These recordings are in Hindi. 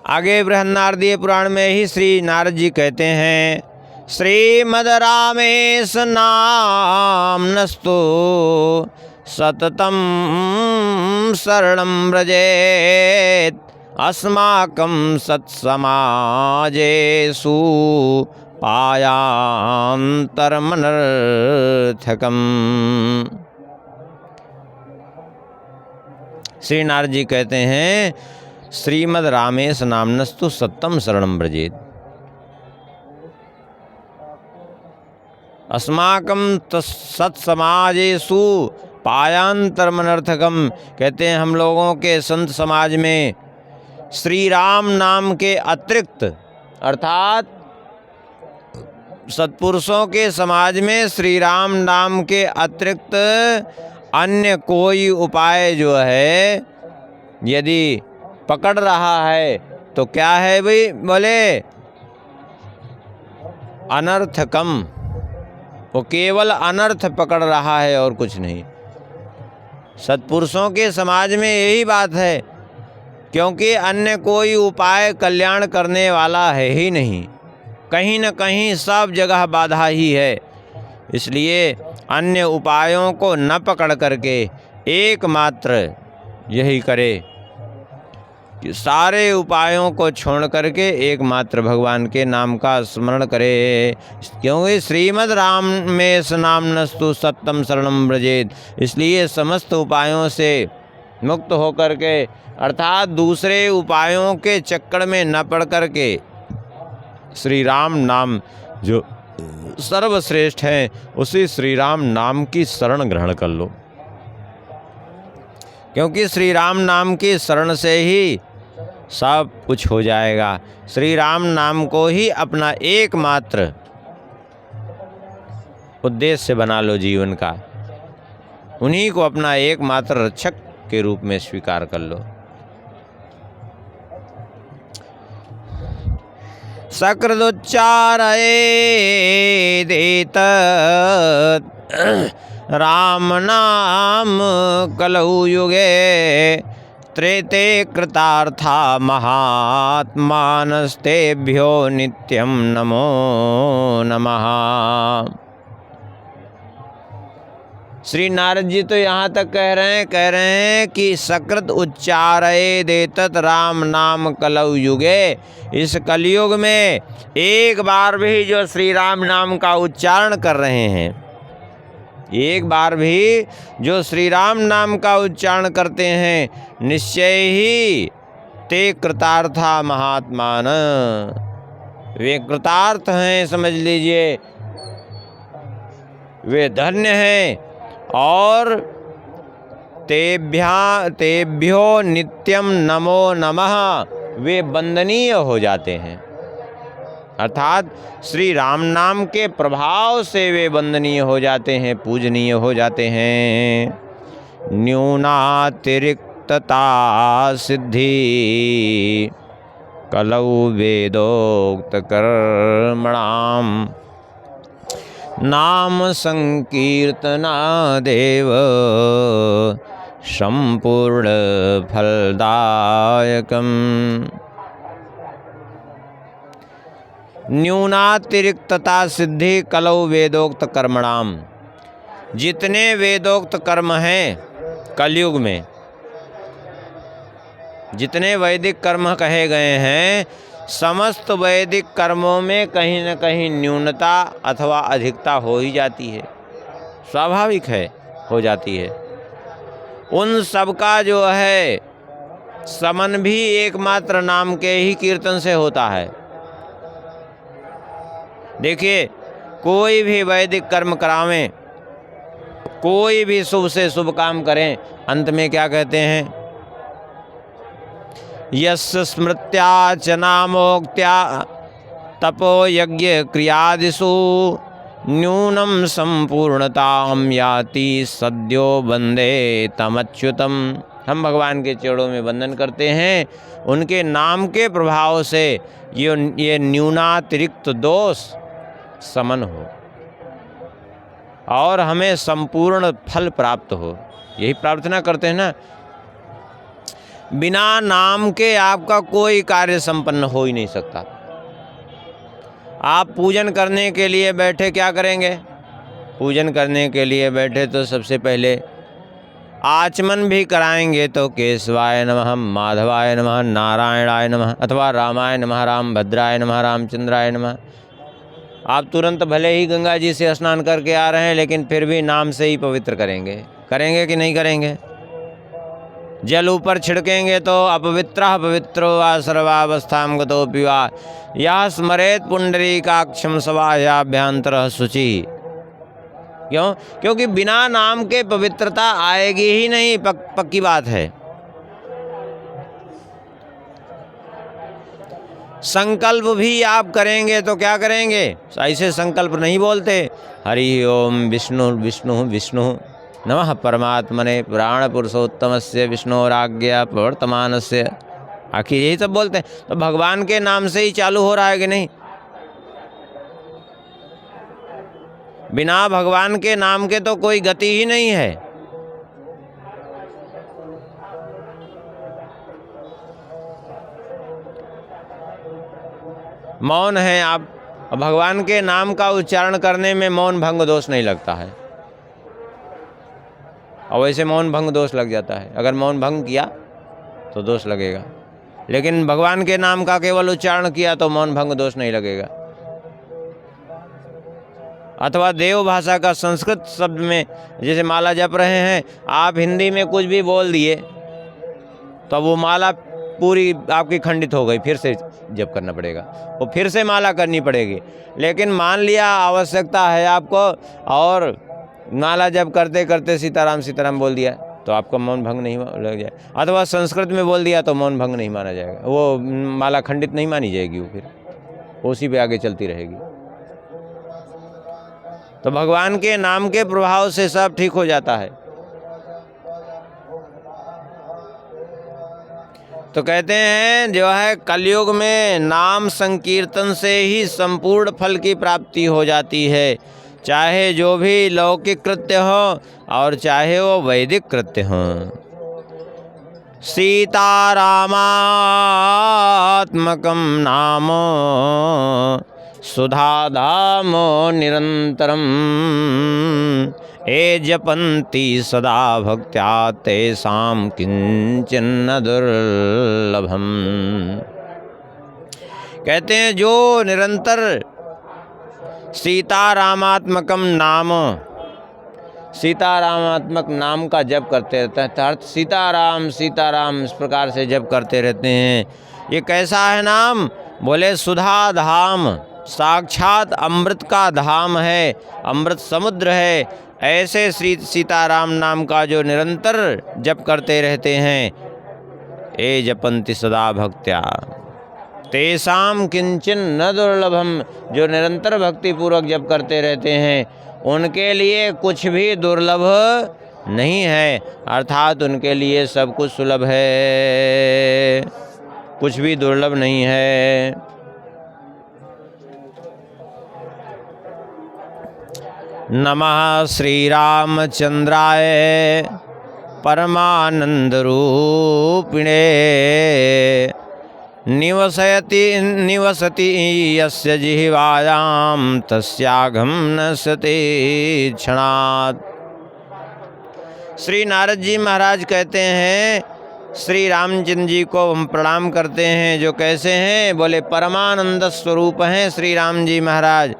आगे बृहन्नारदीय पुराण में ही श्री नारद जी कहते हैं, श्रीमद् रामेश नाम्नस्तु सततं शरणं व्रजेत् अस्माकं सत्समाजेषु पायांतरमनर्थकम्। श्री नारद जी कहते हैं, श्रीमद् रामेश नाम्नस्तु सत्यम शरणं व्रजेत् अस्माकं सत्समाजेषु पायांतरमनर्थकम। कहते हैं हम लोगों के संत समाज में श्री राम नाम के अतिरिक्त, अर्थात सत्पुरुषों के समाज में श्री राम नाम के अतिरिक्त अन्य कोई उपाय जो है यदि पकड़ रहा है तो क्या है भाई? बोले अनर्थकम। वो केवल अनर्थ पकड़ रहा है और कुछ नहीं। सत्पुरुषों के समाज में यही बात है, क्योंकि अन्य कोई उपाय कल्याण करने वाला है ही नहीं। कहीं न कहीं सब जगह बाधा ही है। इसलिए अन्य उपायों को न पकड़ करके एकमात्र यही करे कि सारे उपायों को छोड़ करके एकमात्र भगवान के नाम का स्मरण करे। क्योंकि श्रीमद् रामेश नाम्नस्तु सत्यम शरणं व्रजेत्, इसलिए समस्त उपायों से मुक्त होकर के, अर्थात दूसरे उपायों के चक्कर में न पड़ करके श्री राम नाम जो सर्वश्रेष्ठ है उसी श्री राम नाम की शरण ग्रहण कर लो। क्योंकि श्री राम नाम की शरण से ही सब कुछ हो जाएगा। श्री राम नाम को ही अपना एकमात्र उद्देश्य बना लो जीवन का, उन्हीं को अपना एकमात्र रक्षक के रूप में स्वीकार कर लो। सकृदुच्चारयेदेत राम नाम कलौ युगे त्रेते कृतार्था महात्मानस्तेभ्यो नित्यं नमो नमः। श्री नारद जी तो यहाँ तक कह रहे हैं कि सकृत उच्चारयेदेतत् राम नाम कलौ युगे। इस कलयुग में एक बार भी जो श्री राम नाम का उच्चारण कर रहे हैं, एक बार भी जो श्री राम नाम का उच्चारण करते हैं, निश्चय ही ते कृतार्था महात्मान, वे कृतार्थ हैं, समझ लीजिए, वे धन्य हैं। और तेभ्यो नित्यम नमो नमः, वे वंदनीय हो जाते हैं। अर्थात श्री राम नाम के प्रभाव से वे वंदनीय हो जाते हैं, पूजनीय हो जाते हैं। न्यूनातिरिक्तता सिद्धि कलौ वेदोक्त कर्मणाम नाम संकीर्तनादेव संपूर्ण फलदायकम। न्यूनातिरिक्तता सिद्धि कलौ वेदोक्त कर्मणाम। जितने वेदोक्त कर्म हैं कलयुग में, जितने वैदिक कर्म कहे गए हैं, समस्त वैदिक कर्मों में कहीं न कहीं न्यूनता अथवा अधिकता हो ही जाती है, स्वाभाविक है, हो जाती है। उन सब का जो है समन भी एकमात्र नाम के ही कीर्तन से होता है। देखिए, कोई भी वैदिक कर्म करावें, कोई भी शुभ से शुभ काम करें, अंत में क्या कहते हैं? यस्य स्मृत्या च नामोक्त्या तपो यज्ञ क्रियादिषु न्यूनम संपूर्णताम याति सद्यो वंदे तमच्युतम। हम भगवान के चरणों में वंदन करते हैं, उनके नाम के प्रभाव से ये न्यूनातिरिक्त दोष समन हो और हमें संपूर्ण फल प्राप्त हो, यही प्रार्थना करते हैं ना। बिना नाम के आपका कोई कार्य संपन्न हो ही नहीं सकता। आप पूजन करने के लिए बैठे, क्या करेंगे? पूजन करने के लिए बैठे तो सबसे पहले आचमन भी कराएंगे तो केशवाय नमः, माधवाय नमः, नारायणाय नमः, अथवा रामाय नमः, रामभद्राय नमः, रामचंद्राय नमः। आप तुरंत भले ही गंगा जी से स्नान करके आ रहे हैं, लेकिन फिर भी नाम से ही पवित्र करेंगे। करेंगे कि नहीं करेंगे? जल ऊपर छिड़केंगे तो अपवित्रः पवित्रो वा सर्वावस्थां गतोऽपि वा यः स्मरेत् पुंडरीकाक्षं सवायाभ्यन्तरः शुचिः। क्यों? क्योंकि बिना नाम के पवित्रता आएगी ही नहीं, पक्की बात है। संकल्प भी आप करेंगे तो क्या करेंगे? ऐसे संकल्प नहीं बोलते, हरि ओम विष्णु विष्णु विष्णु नमः परमात्मने पुराण पुरुषोत्तमस्य विष्णुराज्ञया प्रवर्तमानस्य। आखिर यही सब बोलते हैं। तो भगवान के नाम से ही चालू हो रहा है कि नहीं? बिना भगवान के नाम के तो कोई गति ही नहीं है। मौन है आप, भगवान के नाम का उच्चारण करने में मौन भंग दोष नहीं लगता है, और वैसे मौन भंग दोष लग जाता है। अगर मौन भंग किया तो दोष लगेगा, लेकिन भगवान के नाम का केवल उच्चारण किया तो मौन भंग दोष नहीं लगेगा। अथवा देव भाषा का संस्कृत शब्द में जैसे माला जप रहे हैं, आप हिंदी में कुछ भी बोल दिए तो वो माला पूरी आपकी खंडित हो गई, फिर से जप करना पड़ेगा, वो फिर से माला करनी पड़ेगी। लेकिन मान लिया आवश्यकता है आपको, और माला जप करते करते सीताराम सीताराम बोल दिया तो आपका मौन भंग नहीं लग जाए। अथवा संस्कृत में बोल दिया तो मौन भंग नहीं माना जाएगा, वो माला खंडित नहीं मानी जाएगी, वो फिर उसी पे आगे चलती रहेगी। तो भगवान के नाम के प्रभाव से सब ठीक हो जाता है। तो कहते हैं जो है कलयुग में नाम संकीर्तन से ही संपूर्ण फल की प्राप्ति हो जाती है, चाहे जो भी लौकिक कृत्य हो और चाहे वो वैदिक कृत्य हो। सीतारामात्मकं नाम सुधाधामो निरन्तरम् ये जपन्ति सदा भक्त्या तेषां किंचन दुर्लभम। कहते हैं जो निरंतर सीतारामात्मकम नाम, सीतारामात्मक नाम का जप करते रहते हैं, अर्थ सीताराम सीताराम इस प्रकार से जप करते रहते हैं। ये कैसा है नाम? बोले सुधा धाम, साक्षात अमृत का धाम है, अमृत समुद्र है। ऐसे श्री सीताराम नाम का जो निरंतर जप करते रहते हैं, ए जपन्ति सदा भक्त्या तेषां किंचन न दुर्लभम, जो निरंतर भक्ति पूर्वक जप करते रहते हैं उनके लिए कुछ भी दुर्लभ नहीं है, अर्थात उनके लिए सब कुछ सुलभ है, कुछ भी दुर्लभ नहीं है। नमः श्री रामचंद्राय परमानंद रूपिणे निवसति यस्य जिह्वायां तस्याघं नश्यति क्षणात्। श्री नारद जी महाराज कहते हैं श्री रामचंद्र जी को हम प्रणाम करते हैं, जो कैसे हैं? बोले परमानंद स्वरूप हैं श्री राम जी महाराज।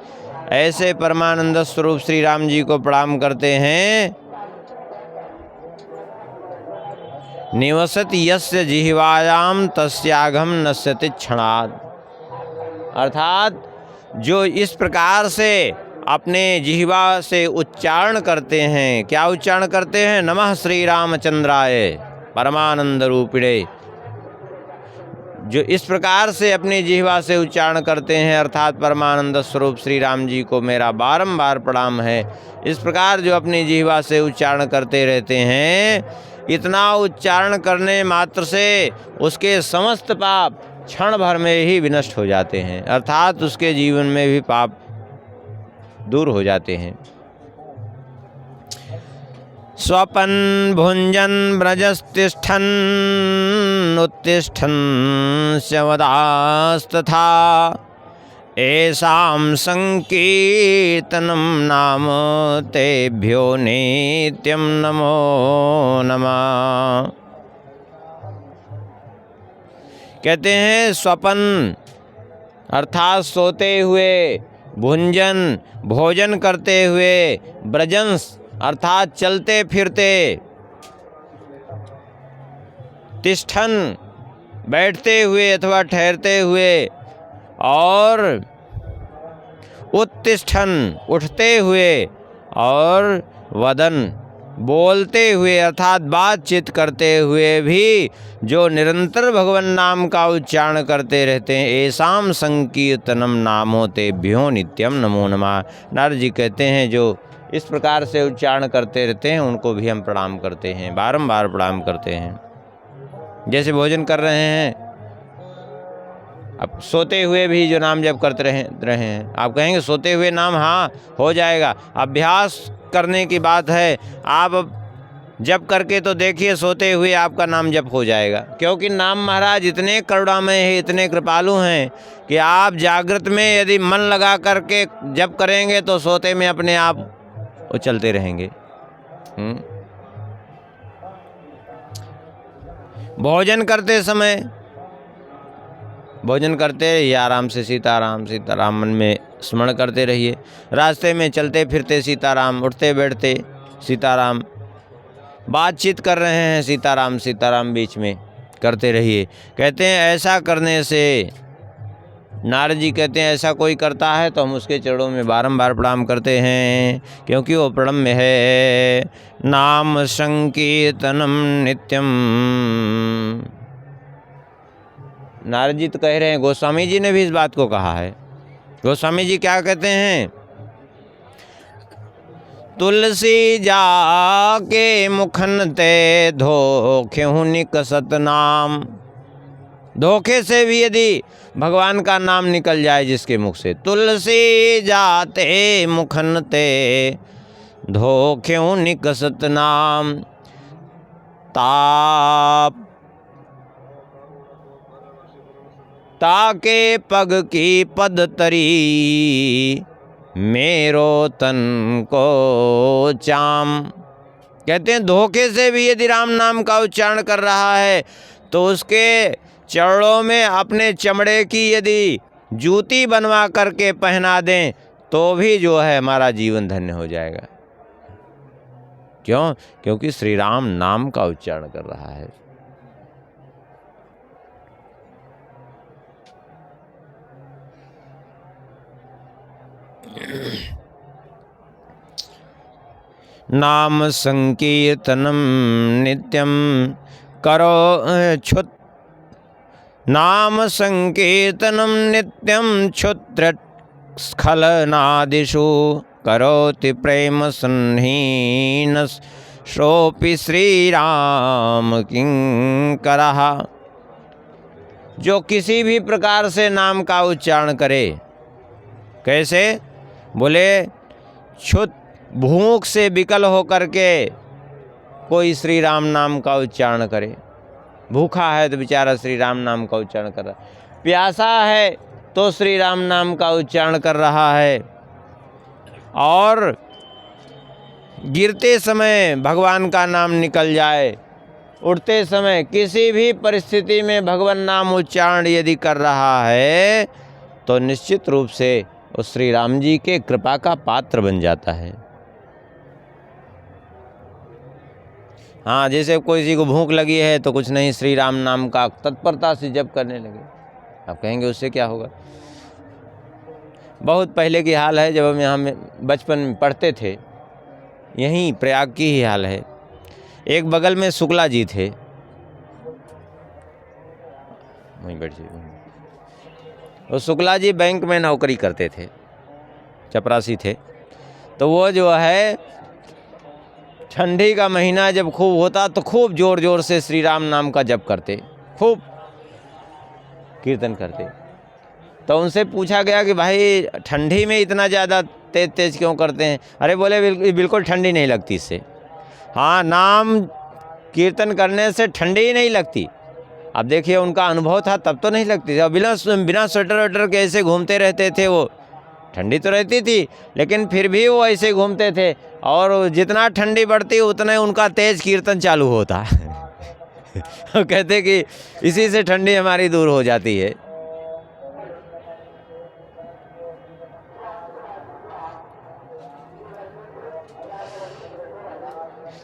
ऐसे परमानंद स्वरूप श्री राम जी को प्रणाम करते हैं। निवसति यस्य जिह्वायां तस्याघं नश्यति क्षणात्, अर्थात जो इस प्रकार से अपने जिह्वा से उच्चारण करते हैं, क्या उच्चारण करते हैं? नमः श्री रामचंद्राय परमानंद रूपिणे। जो इस प्रकार से अपने जिह्वा से उच्चारण करते हैं, अर्थात परमानंद स्वरूप श्री राम जी को मेरा बारंबार प्रणाम है, इस प्रकार जो अपनी जिह्वा से उच्चारण करते रहते हैं, इतना उच्चारण करने मात्र से उसके समस्त पाप क्षण भर में ही विनष्ट हो जाते हैं, अर्थात उसके जीवन में भी पाप दूर हो जाते हैं। स्वपन भुंजन ब्रजस्तिष्ठन् उत्तिष्ठन् स्यवदास्तथा ऐसां संकीर्तनं नाम तेभ्यो नित्यं नमो नमः। कहते हैं स्वपन अर्थात सोते हुए, भुंजन भोजन करते हुए, ब्रजंस अर्थात चलते फिरते, तिष्ठन बैठते हुए अथवा ठहरते हुए, और उत्तिष्ठन उठते हुए, और वदन बोलते हुए अर्थात बातचीत करते हुए भी जो निरंतर भगवान नाम का उच्चारण करते रहते हैं, ऐसाम संकीर्तनम नामो तेभ्यो नित्यम नमो नमः। नारद जी कहते हैं जो इस प्रकार से उच्चारण करते रहते हैं उनको भी हम प्रणाम करते हैं, बारंबार प्रणाम करते हैं। जैसे भोजन कर रहे हैं, अब सोते हुए भी जो नाम जप करते रहे हैं, आप कहेंगे सोते हुए नाम, हाँ हो जाएगा, अभ्यास करने की बात है। आप जप करके तो देखिए, सोते हुए आपका नाम जप हो जाएगा, क्योंकि नाम महाराज इतने करुणामय है, इतने कृपालु हैं कि आप जागृत में यदि मन लगा करके जप करेंगे तो सोते में अपने आप वो चलते रहेंगे। भोजन करते समय भोजन करते रहिए, आराम से सीताराम सीताराम मन में स्मरण करते रहिए। रास्ते में चलते फिरते सीताराम, उठते बैठते सीताराम, बातचीत कर रहे हैं सीताराम सीताराम बीच में करते रहिए। कहते हैं ऐसा करने से, नारद जी कहते हैं ऐसा कोई करता है तो हम उसके चरणों में बारंबार प्रणाम करते हैं, क्योंकि वो प्रणम्य है। नाम संकीर्तनम नित्यम। नारद जी तो कह रहे हैं, गोस्वामी जी ने भी इस बात को कहा है। गोस्वामी जी क्या कहते हैं? तुलसी जाके मुखन ते धोखे निकसत नाम। धोखे से भी यदि भगवान का नाम निकल जाए जिसके मुख से, तुलसी जाते मुखन ते धोखे निकसत नाम। ताके पग की पद तरी मेरो तन को चाम। कहते हैं धोखे से भी यदि राम नाम का उच्चारण कर रहा है तो उसके चरणों में अपने चमड़े की यदि जूती बनवा करके पहना दें तो भी जो है हमारा जीवन धन्य हो जाएगा। क्यों? क्योंकि श्री राम नाम का उच्चारण कर रहा है। नाम संकीर्तनम नित्यम करो क्षुत। नाम संकीर्तनम नित्यम क्षुत्र स्खलनादिषु करोति प्रेम सन्हीन सोपि श्री राम किंकरः। जो किसी भी प्रकार से नाम का उच्चारण करे, कैसे? बोले क्षुत, भूख से विकल होकर के कोई श्री राम नाम का उच्चारण करे। भूखा है तो बेचारा श्री राम नाम का उच्चारण कर रहा है, प्यासा है तो श्री राम नाम का उच्चारण कर रहा है, और गिरते समय भगवान का नाम निकल जाए, उठते समय किसी भी परिस्थिति में भगवान नाम उच्चारण यदि कर रहा है तो निश्चित रूप से उस श्री राम जी के कृपा का पात्र बन जाता है। हाँ, जैसे किसी को भूख लगी है तो कुछ नहीं, श्री राम नाम का तत्परता से जप करने लगे, आप कहेंगे उससे क्या होगा? बहुत पहले की हाल है, जब हम यहाँ बचपन में पढ़ते थे, यहीं प्रयाग की ही हाल है। एक बगल में शुक्ला जी थे, वहीं बैठ जाइए। वो शुक्ला जी बैंक में नौकरी करते थे, चपरासी थे। तो वो जो है ठंडी का महीना जब खूब होता तो खूब ज़ोर ज़ोर से श्री राम नाम का जप करते, खूब कीर्तन करते। तो उनसे पूछा गया कि भाई ठंडी में इतना ज़्यादा तेज तेज क्यों करते हैं? अरे बोले बिल्कुल ठंडी नहीं लगती इससे। हाँ, नाम कीर्तन करने से ठंडी ही नहीं लगती। अब देखिए उनका अनुभव था तब तो नहीं लगती थी। अब बिना स्वेटर वेटर के ऐसे घूमते रहते थे। वो ठंडी तो रहती थी लेकिन फिर भी वो ऐसे घूमते थे, और जितना ठंडी बढ़ती उतना उनका तेज कीर्तन चालू होता। वो कहते कि इसी से ठंडी हमारी दूर हो जाती है।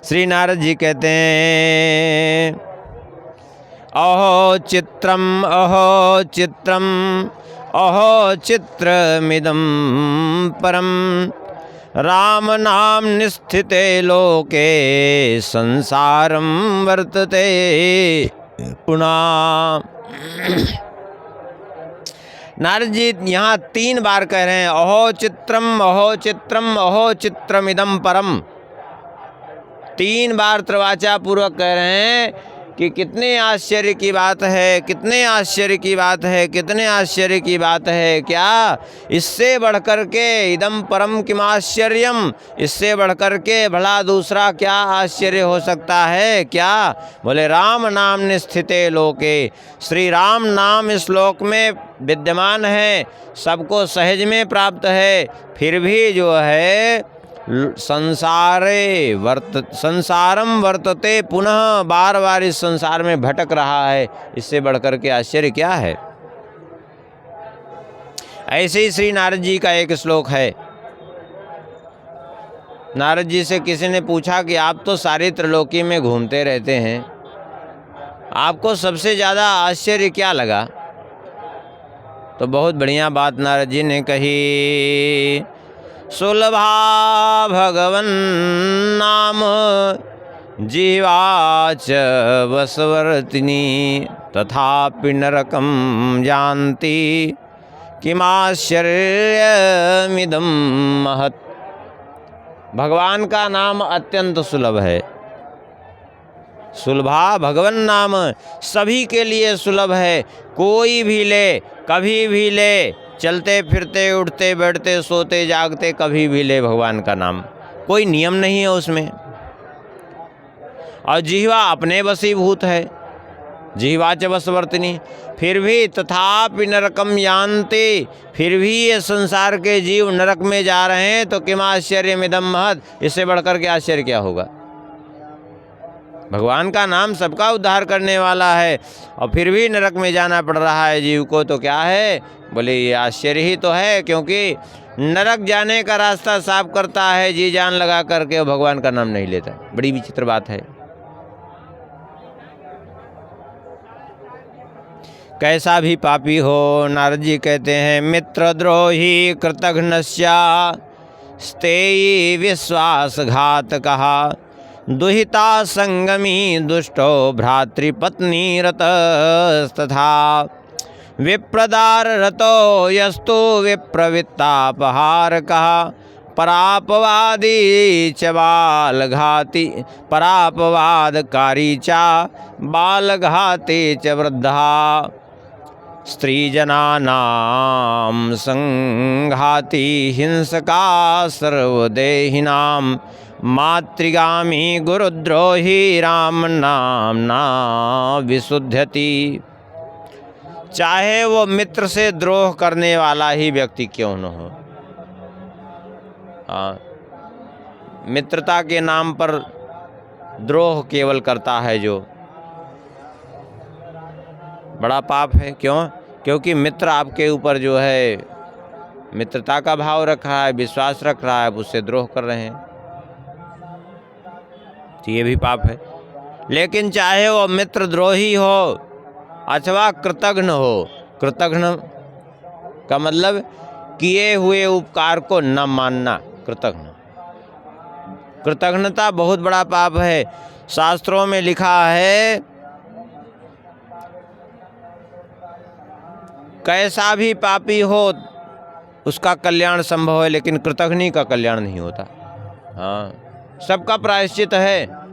श्री नारद जी कहते हैं, अहो चित्रम अहो चित्रम अहो चित्रमिदं परम राम नाम निस्थिते लोके संसारम वर्तते पुनः। नारद जी यहाँ 3 बार कह रहे हैं अहो चित्रम अहो चित्रम अहो चित्रमिदं परम। 3 बार त्रिवाचा पूर्वक कह रहे हैं कि कितने आश्चर्य की बात है, कितने आश्चर्य की बात है, कितने आश्चर्य की बात है। क्या इससे बढ़कर के इदम परम किमाश्चर्यम, इससे बढ़कर के भला दूसरा क्या आश्चर्य हो सकता है। क्या बोले राम नाम निस्थिते लोके, श्री राम नाम इस लोक में विद्यमान है, सबको सहज में प्राप्त है, फिर भी जो है संसारम वर्तते पुनः, बार बार इस संसार में भटक रहा है। इससे बढ़कर के आश्चर्य क्या है। ऐसे ही श्री नारद जी का एक श्लोक है। नारद जी से किसी ने पूछा कि आप तो सारी त्रिलोकी में घूमते रहते हैं, आपको सबसे ज़्यादा आश्चर्य क्या लगा। तो बहुत बढ़िया बात नारद जी ने कही, सुलभा भगवन नाम जीवाच वसवर्तिनी तथापि नरकम जानती किमाश्चर्यमिदं महत्। भगवान का नाम अत्यंत सुलभ है। सुलभा भगवन नाम सभी के लिए सुलभ है। कोई भी ले, कभी भी ले, चलते फिरते उठते बैठते सोते जागते कभी भी ले भगवान का नाम, कोई नियम नहीं है उसमें। और जिह्वा अपने वशीभूत है, जिह्वा च वशवर्तिनी, फिर भी तथापि नरकम यान्ति, फिर भी ये संसार के जीव नरक में जा रहे हैं। तो किम आश्चर्यमिदं महत्, इससे बढ़कर के आश्चर्य क्या होगा। भगवान का नाम सबका उद्धार करने वाला है और फिर भी नरक में जाना पड़ रहा है जीव को, तो क्या है। बोले ये आश्चर्य ही तो है, क्योंकि नरक जाने का रास्ता साफ करता है जी जान लगा करके, भगवान का नाम नहीं लेता। बड़ी विचित्र बात है। कैसा भी पापी हो, नारद जी कहते हैं, मित्रद्रोही कृतघ्नस्या स्तेयी विश्वासघातकः दुहिता संगमी दुष्टो भ्रातृपत्नी रतस्तथा विप्रदार रतो यस्तु विप्रवित्तापहारकः परापवादी च बालघाती परापवादकारी च बालघाती च वृद्धा स्त्रीजनानां संघाती हिंसका सर्वदेहिनां मातृगामी गुरुद्रोही राम नामना विशुद्धति। चाहे वो मित्र से द्रोह करने वाला ही व्यक्ति क्यों न हो, मित्रता के नाम पर द्रोह केवल करता है जो, बड़ा पाप है। क्यों? क्योंकि मित्र आपके ऊपर जो है मित्रता का भाव रख रहा है, विश्वास रख रहा है, उससे द्रोह कर रहे हैं, तो ये भी पाप है। लेकिन चाहे वो मित्रद्रोही हो अथवा कृतघ्न हो, कृतघ्न का मतलब किए हुए उपकार को न मानना, कृतघ्न। कृतघ्नता बहुत बड़ा पाप है। शास्त्रों में लिखा है, कैसा भी पापी हो उसका कल्याण संभव है, लेकिन कृतघ्नी का कल्याण नहीं होता। हाँ, सबका प्रायश्चित है,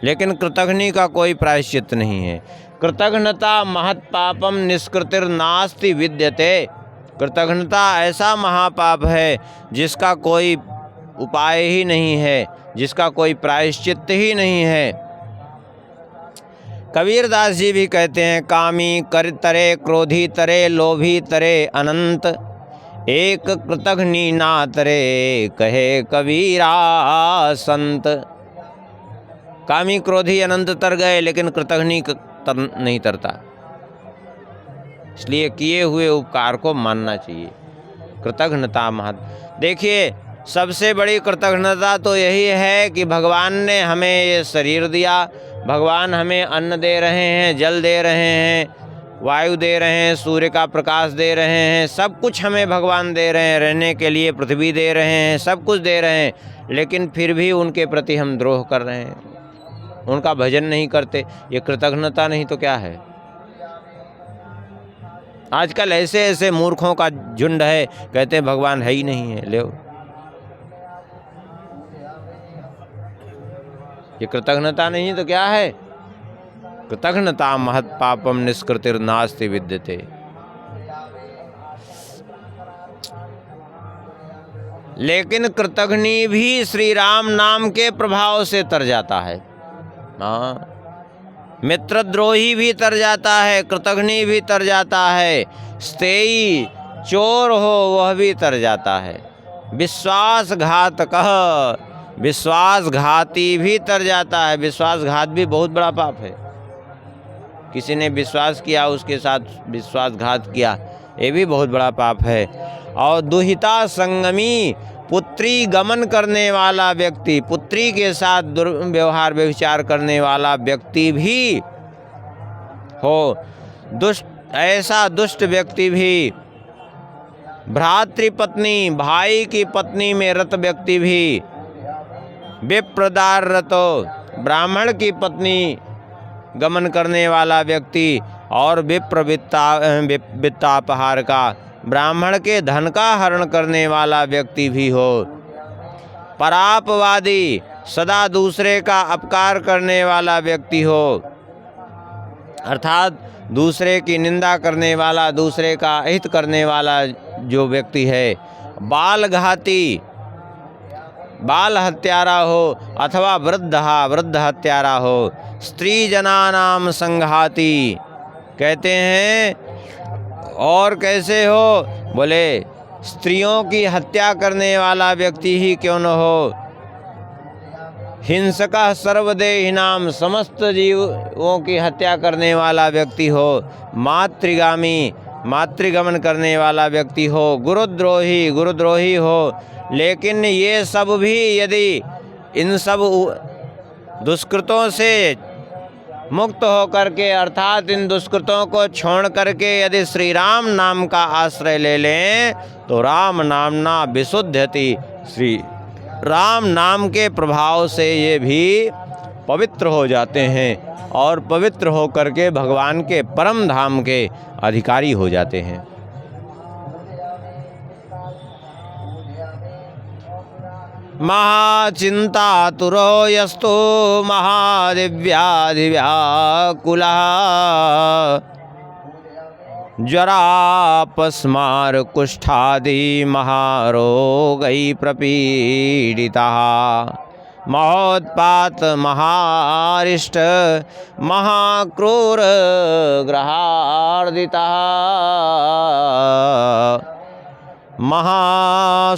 लेकिन कृतघ्नी का कोई प्रायश्चित नहीं है। कृतघ्नता महत् पापम निष्कृतिर्नास्ति विद्यते। कृतघ्नता ऐसा महापाप है जिसका कोई उपाय ही नहीं है। जिसका कोई प्रायश्चित्त ही नहीं है। कबीरदास जी भी कहते हैं, कामी कर तरे, क्रोधी तरे, लोभी तरे अनंत, एक कृतघ्नि ना तरे, कहे कबीरा संत। कामी क्रोधी अनंत तर गए, लेकिन कृतघ्नि नहीं तरता। इसलिए किए हुए उपकार को मानना चाहिए। कृतज्ञता महत। देखिए, सबसे बड़ी कृतज्ञता तो यही है कि भगवान ने हमें ये शरीर दिया, भगवान हमें अन्न दे रहे हैं, जल दे रहे हैं, वायु दे रहे हैं, सूर्य का प्रकाश दे रहे हैं, सब कुछ हमें भगवान दे रहे हैं, रहने के लिए पृथ्वी दे रहे हैं, सब कुछ दे रहे हैं, लेकिन फिर भी उनके प्रति हम द्रोह कर रहे हैं, उनका भजन नहीं करते। ये कृतज्ञता नहीं तो क्या है? आजकल ऐसे ऐसे मूर्खों का झुंड है, कहते हैं भगवान है ही नहीं है। ले ये कृतज्ञता नहीं तो क्या है? कृतज्ञता महत् पापम निष्कृतिर्नास्ति विद्यते। लेकिन कृतघ्नि भी श्री राम नाम के प्रभाव से तर जाता है। हाँ, मित्रद्रोही भी तर जाता है, कृतघ्नि भी तर जाता है, स्तेयी चोर हो वह भी तर जाता है, विश्वासघातकः विश्वासघाती भी तर जाता है। विश्वासघात भी बहुत बड़ा पाप है। किसी ने विश्वास किया, उसके साथ विश्वासघात किया, ये भी बहुत बड़ा पाप है। और दुहिता संगमी, पुत्री गमन करने वाला व्यक्ति, पुत्री के साथ दुर्व्यवहार व्यभिचार करने वाला व्यक्ति भी हो, दुष्ट, ऐसा दुष्ट व्यक्ति भी, भ्रातृपत्नी, भाई की पत्नी में रत व्यक्ति भी, विप्रदार रतो, ब्राह्मण की पत्नी गमन करने वाला व्यक्ति, और वित्तापहार का, ब्राह्मण के धन का हरण करने वाला व्यक्ति भी हो, परापवादी, सदा दूसरे का अपकार करने वाला व्यक्ति हो, अर्थात दूसरे की निंदा करने वाला, दूसरे का अहित करने वाला जो व्यक्ति है, बालघाती, बाल हत्यारा हो, अथवा वृद्ध हत्यारा हो, स्त्री जनानाम संघाती, कहते हैं और कैसे हो? बोले स्त्रियों की हत्या करने वाला व्यक्ति ही क्यों न हो, हिंसका सर्वदेहिनाम, समस्त जीवों की हत्या करने वाला व्यक्ति हो, मातृगामी, मातृगमन करने वाला व्यक्ति हो, गुरुद्रोही हो। लेकिन ये सब भी यदि इन सब दुष्कृतों से मुक्त होकर के, अर्थात इन दुष्कृतों को छोड़ करके यदि श्री राम नाम का आश्रय ले लें तो राम नामना विशुद्धति, श्री राम नाम के प्रभाव से ये भी पवित्र हो जाते हैं और पवित्र होकर के भगवान के परम धाम के अधिकारी हो जाते हैं। महाचिंतातुरो यस्तु महादिव्याधिव्याकुलः, जरापस्मार कुष्ठादि महारोगै प्रपीडितः, महोत्पात महारिष्ट महाक्रूर ग्रहार्दितः, महाशोकोकाग्निसंतप्त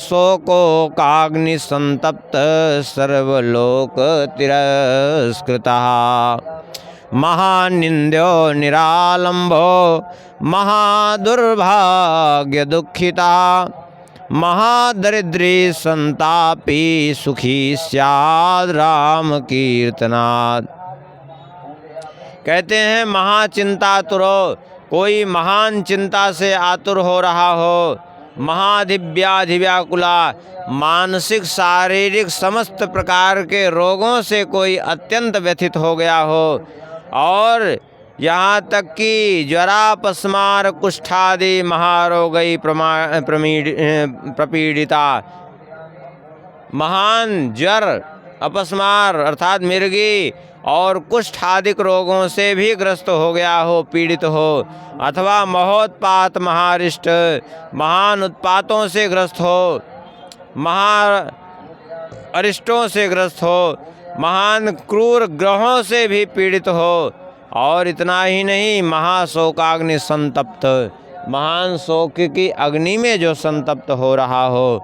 सर्वलोक तिरस्कृतः, महानिंद्यो निरालंबो महादुर्भाग्य दुखिता, महादरिद्री संतापी सुखी स्याद् राम कीर्तनात्। कहते हैं महाचिंतातुरो, कोई महान चिंता से आतुर हो रहा हो, महादिव्याधिव्याकुला, मानसिक शारीरिक समस्त प्रकार के रोगों से कोई अत्यंत व्यथित हो गया हो, और यहाँ तक कि ज्वरापस्मार कुष्ठादि महारोगई प्रपीडिता, महान ज्वर, अपस्मार अर्थात मिर्गी और कुष्ठादिक रोगों से भी ग्रस्त हो गया हो, पीड़ित हो, अथवा महोत्पात महारिष्ट, महान उत्पातों से ग्रस्त हो, अरिष्टों से ग्रस्त हो, महान क्रूर ग्रहों से भी पीड़ित हो, और इतना ही नहीं, महाशोकाग्नि संतप्त, महान शोक की अग्नि में जो संतप्त हो रहा हो,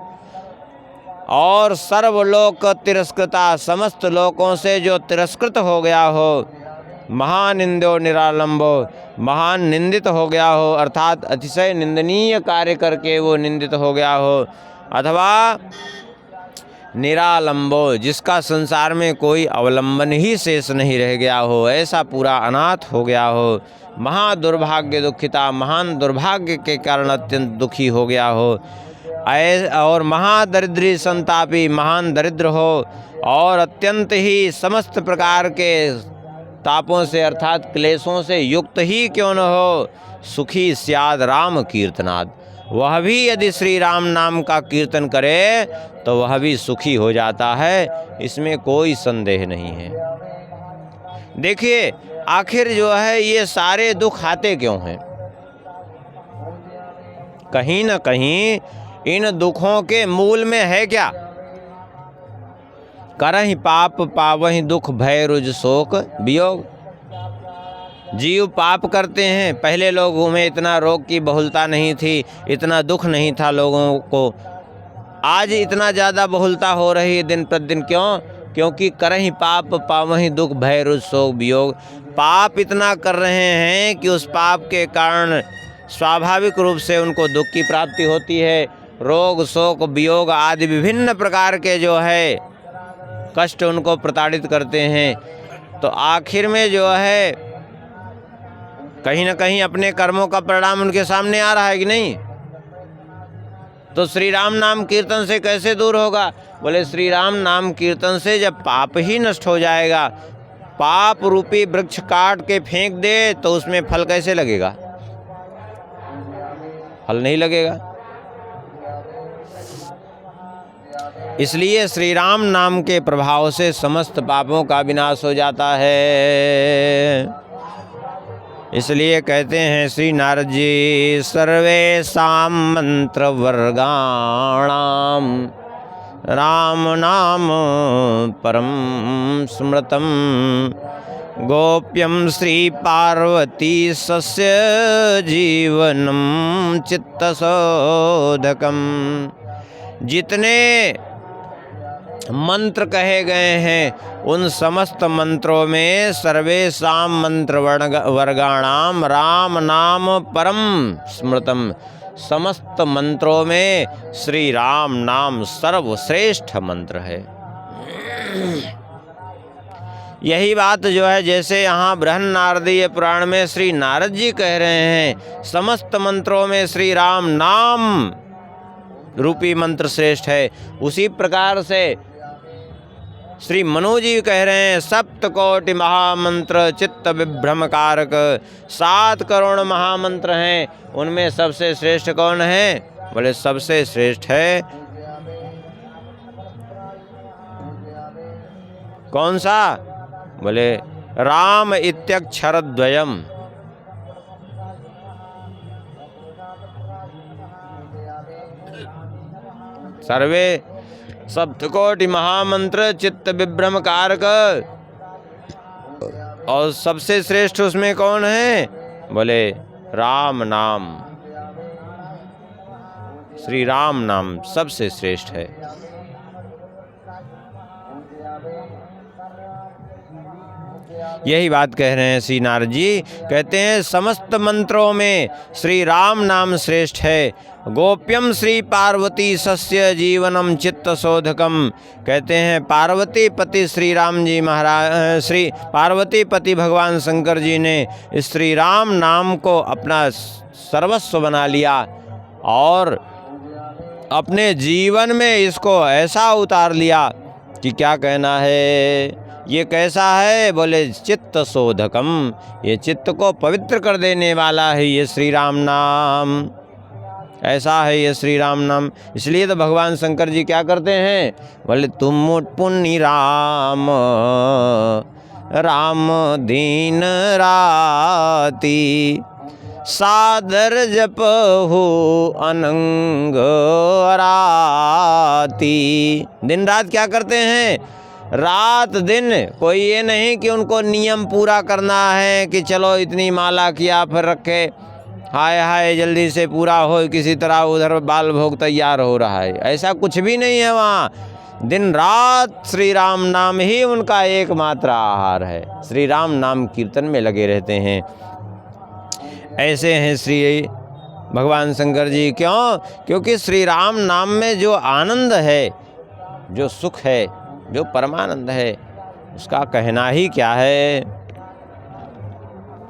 और सर्वलोक तिरस्कृता, समस्त लोकों से जो तिरस्कृत हो गया हो, महानिंदो निरालंबो, महान निंदित हो गया हो, अर्थात अतिशय निंदनीय कार्य करके वो निंदित हो गया हो, अथवा निरालंबो, जिसका संसार में कोई अवलंबन ही शेष नहीं रह गया हो, ऐसा पूरा अनाथ हो गया हो, महादुर्भाग्य दुखिता, महान दुर्भाग्य के कारण अत्यंत दुखी हो गया हो, और महादरिद्री संतापी, महान दरिद्र हो, और अत्यंत ही समस्त प्रकार के तापों से अर्थात क्लेशों से युक्त ही क्यों न हो, सुखी स्याद राम कीर्तनाद, वह भी यदि श्री राम नाम का कीर्तन करे तो वह भी सुखी हो जाता है, इसमें कोई संदेह नहीं है। देखिए आखिर जो है ये सारे दुख आते क्यों हैं? कहीं न कहीं इन दुखों के मूल में है क्या? करहि पाप पावहि दुख भय रुज शोक वियोग। जीव पाप करते हैं। पहले लोगों में इतना रोग की बहुलता नहीं थी, इतना दुख नहीं था लोगों को, आज इतना ज़्यादा बहुलता हो रही है दिन प्रतिदिन। क्यों? क्योंकि करहि पाप पावहि दुख भय रुज शोक वियोग। पाप इतना कर रहे हैं कि उस पाप के कारण स्वाभाविक रूप से उनको दुख की प्राप्ति होती है। रोग शोक वियोग आदि विभिन्न प्रकार के जो है कष्ट उनको प्रताड़ित करते हैं। तो आखिर में जो है कहीं न कहीं अपने कर्मों का परिणाम उनके सामने आ रहा है कि नहीं? तो श्री राम नाम कीर्तन से कैसे दूर होगा? बोले श्री राम नाम कीर्तन से जब पाप ही नष्ट हो जाएगा, पाप रूपी वृक्ष काट के फेंक दे तो उसमें फल कैसे लगेगा? फल नहीं लगेगा। इसलिए श्री राम नाम के प्रभाव से समस्त पापों का विनाश हो जाता है। इसलिए कहते हैं श्री नारद जी, सर्वेषां मंत्र वर्गाणाम राम नाम परम स्मृतम गोप्यम श्री पार्वती सस्य जीवनम चित्तशोधकम। जितने मंत्र कहे गए हैं उन समस्त मंत्रों में सर्वेषां मंत्र वर्गाणाम राम नाम परम स्मृतम, समस्त मंत्रों में श्री राम नाम सर्वश्रेष्ठ मंत्र है। यही बात जो है जैसे यहाँ बृहन्नारदीय पुराण में श्री नारद जी कह रहे हैं समस्त मंत्रों में श्री राम नाम रूपी मंत्र श्रेष्ठ है, उसी प्रकार से श्री मनु जी कह रहे हैं सप्तकोटि महामंत्र चित्त विभ्रम कारक। 7 करोड़ महामंत्र हैं, उनमें सबसे श्रेष्ठ कौन है? बोले सबसे श्रेष्ठ है कौन सा? बोले राम इत्यक्षरद्वयम्। सर्वे सप्तकोटि महामंत्र चित्त विभ्रम कारक, और सबसे श्रेष्ठ उसमें कौन है? बोले राम नाम, श्री राम नाम सबसे श्रेष्ठ है। यही बात कह रहे हैं श्री नारद जी, कहते हैं समस्त मंत्रों में श्री राम नाम श्रेष्ठ है। गोप्यम श्री पार्वती सस्य जीवनम चित्त शोधकम। कहते हैं पार्वती पति श्री राम जी महाराज, श्री पार्वती पति भगवान शंकर जी ने श्री राम नाम को अपना सर्वस्व बना लिया और अपने जीवन में इसको ऐसा उतार लिया कि क्या कहना है। ये कैसा है? बोले चित्त शोधकम, ये चित्त को पवित्र कर देने वाला है ये श्री राम नाम, ऐसा है ये श्री राम नाम। इसलिए तो भगवान शंकर जी क्या करते हैं? बोले तुम पुण्य राम राम दीन राती सादर जपहु अनंग राती। दिन रात क्या करते हैं? रात दिन कोई ये नहीं कि उनको नियम पूरा करना है कि चलो इतनी माला किया फिर रखे, हाय हाय जल्दी से पूरा हो, किसी तरह उधर बाल भोग तैयार हो रहा है, ऐसा कुछ भी नहीं है वहाँ। दिन रात श्री राम नाम ही उनका एकमात्र आहार है, श्री राम नाम कीर्तन में लगे रहते हैं। ऐसे हैं श्री भगवान शंकर जी। क्यों? क्योंकि श्री राम नाम में जो आनंद है, जो सुख है, जो परमानंद है, उसका कहना ही क्या है।